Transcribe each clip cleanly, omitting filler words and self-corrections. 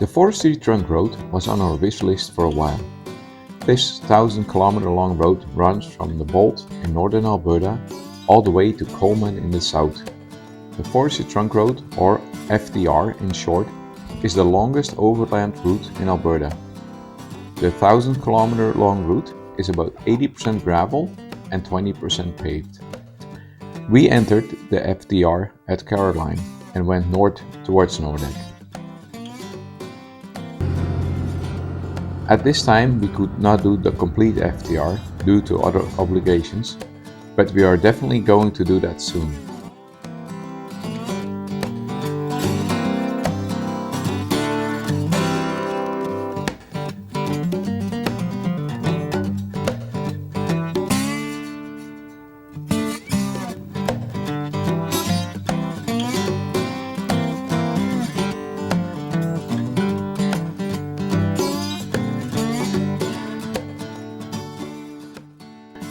The Forestry Trunk Road was on our wish list for a while. This 1,000 kilometer long road runs from the Bolt in northern Alberta all the way to Coleman in the south. The Forestry Trunk Road, or FTR in short, is the longest overland route in Alberta. The 1,000 kilometer long route is about 80% gravel and 20% paved. We entered the FTR at Caroline and went north towards Nordegg. At this time we could not do the complete FTR due to other obligations, but we are definitely going to do that soon.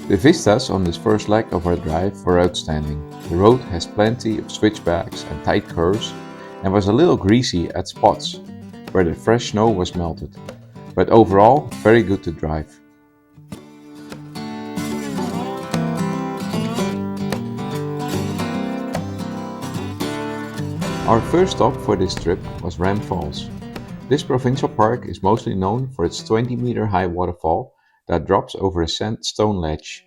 The vistas on this first leg of our drive were outstanding. The road has plenty of switchbacks and tight curves and was a little greasy at spots where the fresh snow was melted, but overall very good to drive. Our first stop for this trip was Ram Falls. This provincial park is mostly known for its 20-meter high waterfall that drops over a sandstone ledge.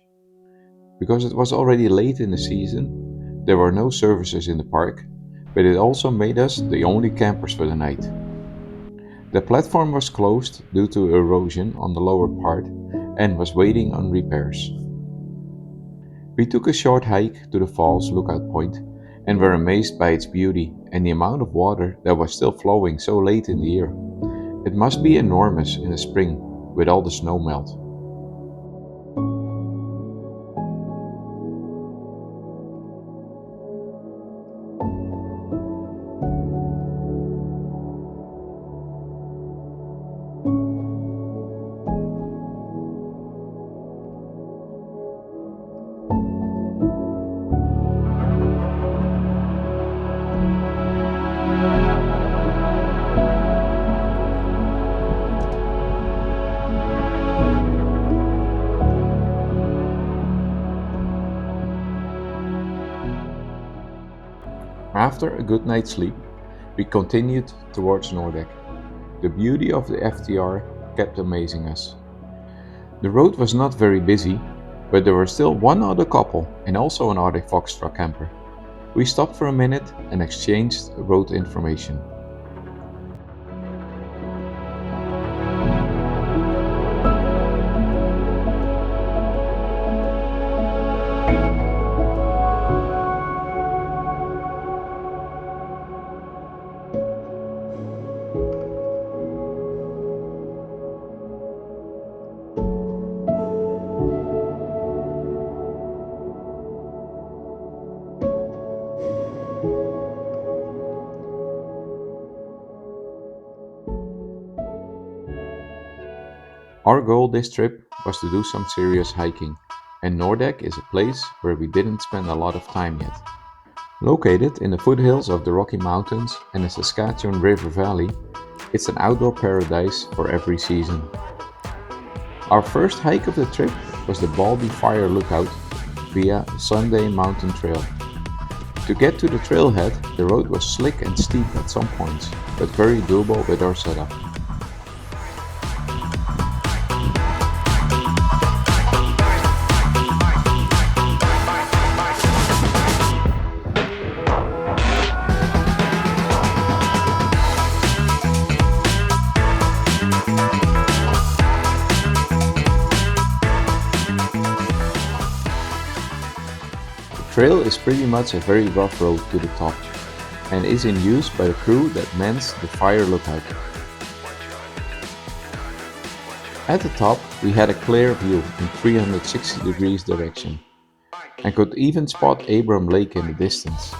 Because it was already late in the season, there were no services in the park, but it also made us the only campers for the night. The platform was closed due to erosion on the lower part and was waiting on repairs. We took a short hike to the falls lookout point and were amazed by its beauty and the amount of water that was still flowing so late in the year. It must be enormous in the spring with all the snow melt. After a good night's sleep, we continued towards Nordegg. The beauty of the FTR kept amazing us. The road was not very busy, but there were still one other couple and also an Arctic Fox truck camper. We stopped for a minute and exchanged road information. Our goal this trip was to do some serious hiking, and Nordegg is a place where we didn't spend a lot of time yet. Located in the foothills of the Rocky Mountains and the Saskatchewan River Valley, it's an outdoor paradise for every season. Our first hike of the trip was the Baldy Fire Lookout via Sunday Mountain Trail. To get to the trailhead, the road was slick and steep at some points, but very doable with our setup. The trail is pretty much a very rough road to the top and is in use by the crew that mans the fire lookout. At the top we had a clear view in 360 degrees direction and could even spot Abram Lake in the distance.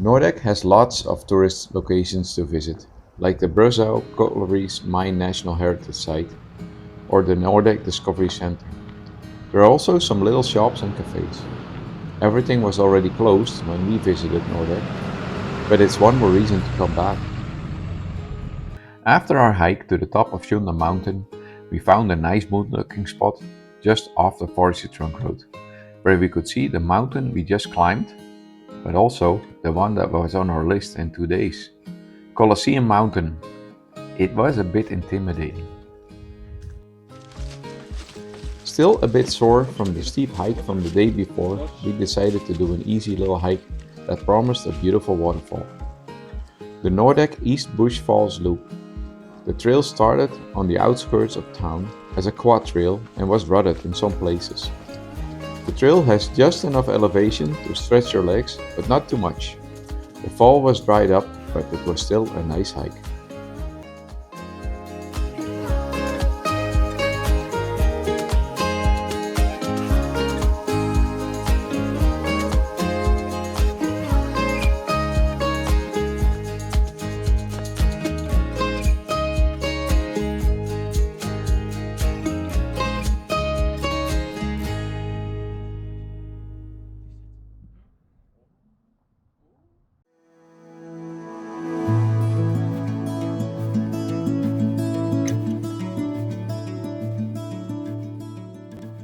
Nordek has lots of tourist locations to visit, like the Bruzau Collieries Mine National Heritage Site or the Nordek Discovery Center. There are also some little shops and cafes. Everything was already closed when we visited Nordek, but it's one more reason to come back. After our hike to the top of Shunda Mountain, we found a nice mood-looking spot just off the Forestry Trunk Road, where we could see the mountain we just climbed, but also the one that was on our list in 2 days. Colosseum Mountain. It was a bit intimidating. Still a bit sore from the steep hike from the day before, we decided to do an easy little hike that promised a beautiful waterfall. The Nordek East Bush Falls Loop. The trail started on the outskirts of town as a quad trail and was rutted in some places. The trail has just enough elevation to stretch your legs, but not too much. The fall was dried up, but it was still a nice hike.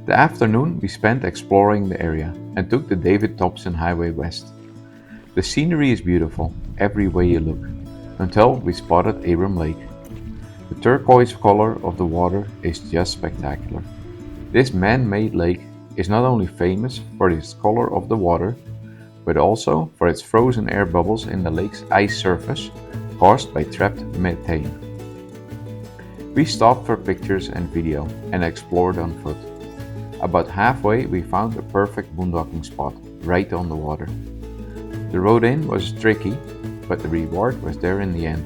The afternoon we spent exploring the area and took the David Thompson Highway west. The scenery is beautiful every way you look, until we spotted Abram Lake. The turquoise color of the water is just spectacular. This man-made lake is not only famous for its color of the water, but also for its frozen air bubbles in the lake's ice surface caused by trapped methane. We stopped for pictures and video and explored on foot. About halfway we found a perfect boondocking spot right on the water. The road in was tricky, but the reward was there in the end.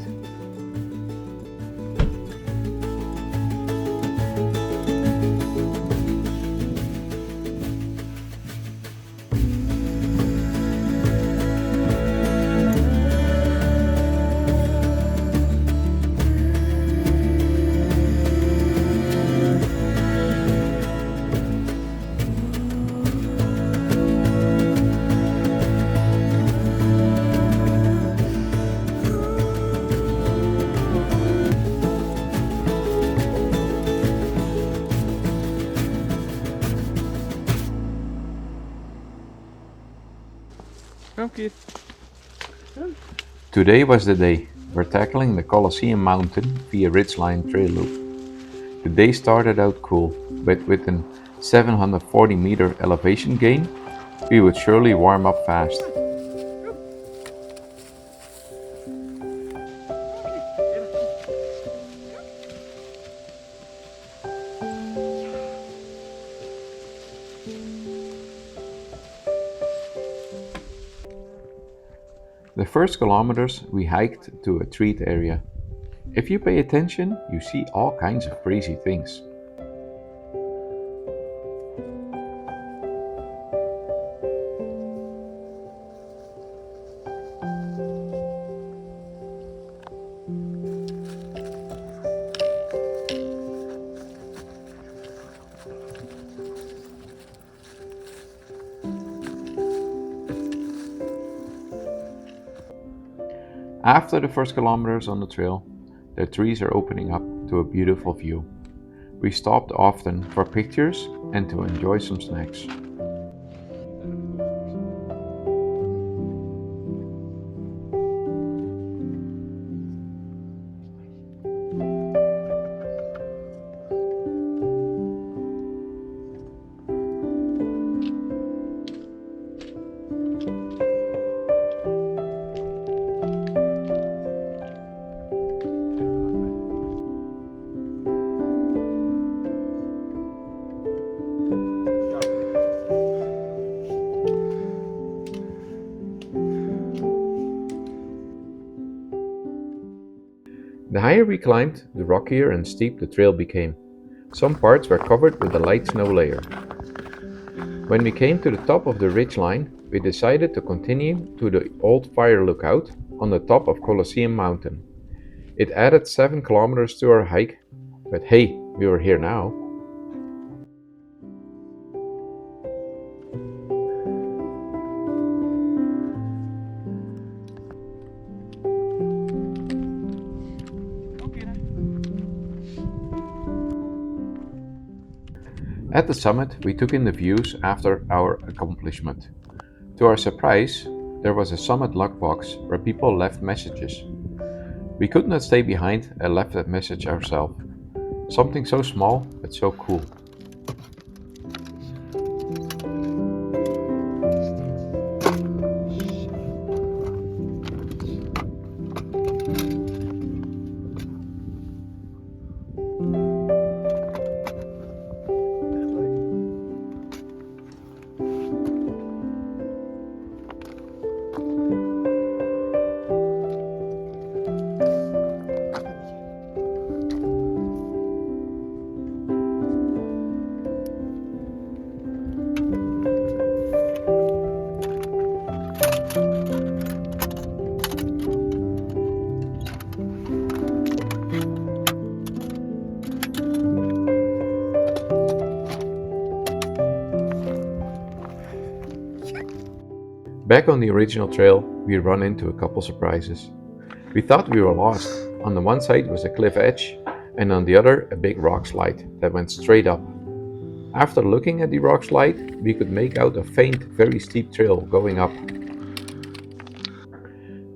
Okay. Today was the day. We're tackling the Colosseum Mountain via Ridgeline Trail Loop. The day started out cool, but with an 740-meter elevation gain, we would surely warm up fast. The first kilometers we hiked to a treat area. If you pay attention, you see all kinds of crazy things. After the first kilometers on the trail, the trees are opening up to a beautiful view. We stopped often for pictures and to enjoy some snacks. The higher we climbed, the rockier and steep the trail became. Some parts were covered with a light snow layer. When we came to the top of the ridgeline, we decided to continue to the old fire lookout on the top of Colosseum Mountain. It added 7 kilometers to our hike, but hey, we were here now. At the summit, we took in the views after our accomplishment. To our surprise, there was a summit lockbox where people left messages. We could not stay behind and left that message ourselves. Something so small but so cool. Back on the original trail, we run into a couple surprises. We thought we were lost. On the one side was a cliff edge, and on the other a big rock slide that went straight up. After looking at the rock slide, we could make out a faint, very steep trail going up.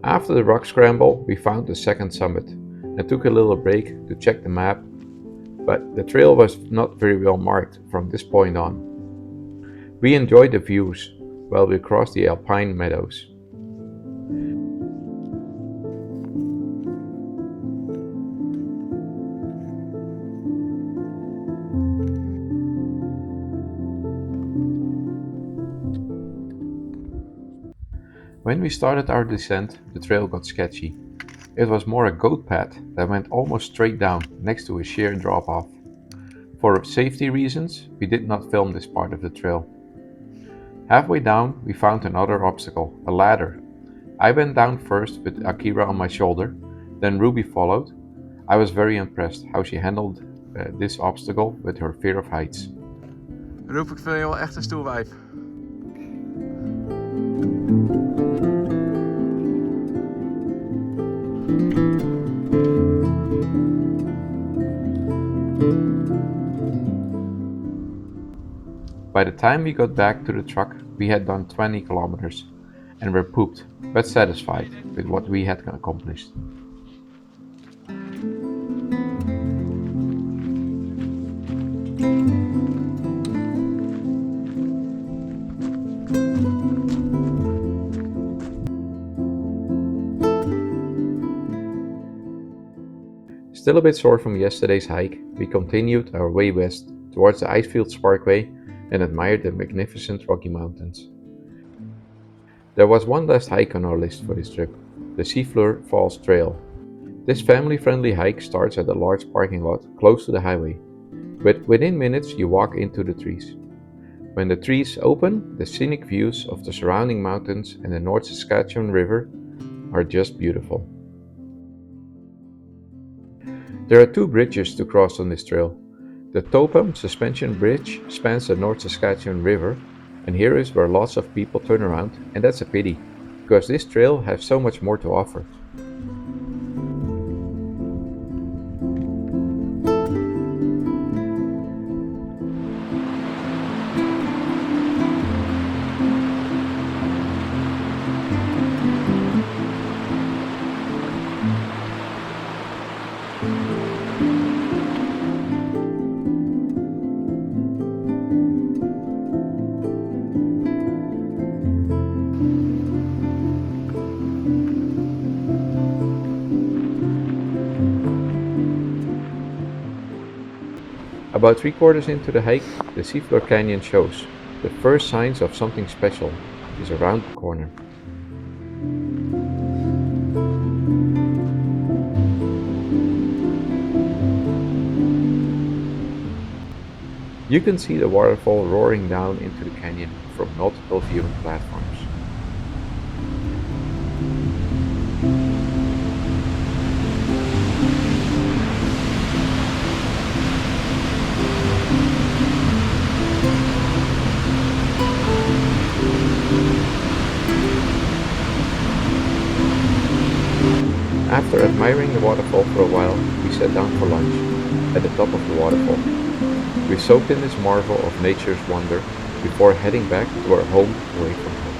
After the rock scramble, we found the second summit and took a little break to check the map, but the trail was not very well marked from this point on. We enjoyed the views while we crossed the alpine meadows. When we started our descent, the trail got sketchy. It was more a goat path that went almost straight down next to a sheer drop-off. For safety reasons, we did not film this part of the trail. Halfway down, we found another obstacle, a ladder. I went down first with Akira on my shoulder, then Ruby followed. I was very impressed how she handled this obstacle with her fear of heights. Roep, ik vind je wel echt een stoer wijf. By the time we got back to the truck, we had done 20 kilometers and were pooped, but satisfied with what we had accomplished. Still a bit sore from yesterday's hike, we continued our way west towards the Icefields Parkway and admired the magnificent Rocky Mountains. There was one last hike on our list for this trip, the Seafleur Falls Trail. This family-friendly hike starts at a large parking lot close to the highway, but within minutes you walk into the trees. When the trees open, the scenic views of the surrounding mountains and the North Saskatchewan River are just beautiful. There are 2 bridges to cross on this trail. The Topum Suspension Bridge spans the North Saskatchewan River, and here is where lots of people turn around, and that's a pity, because this trail has so much more to offer. About 3/4 into the hike, the Seafleur Canyon shows. The first signs of something special is around the corner. You can see the waterfall roaring down into the canyon from multiple viewing platforms. After admiring the waterfall for a while, we sat down for lunch at the top of the waterfall. We soaked in this marvel of nature's wonder before heading back to our home away from home.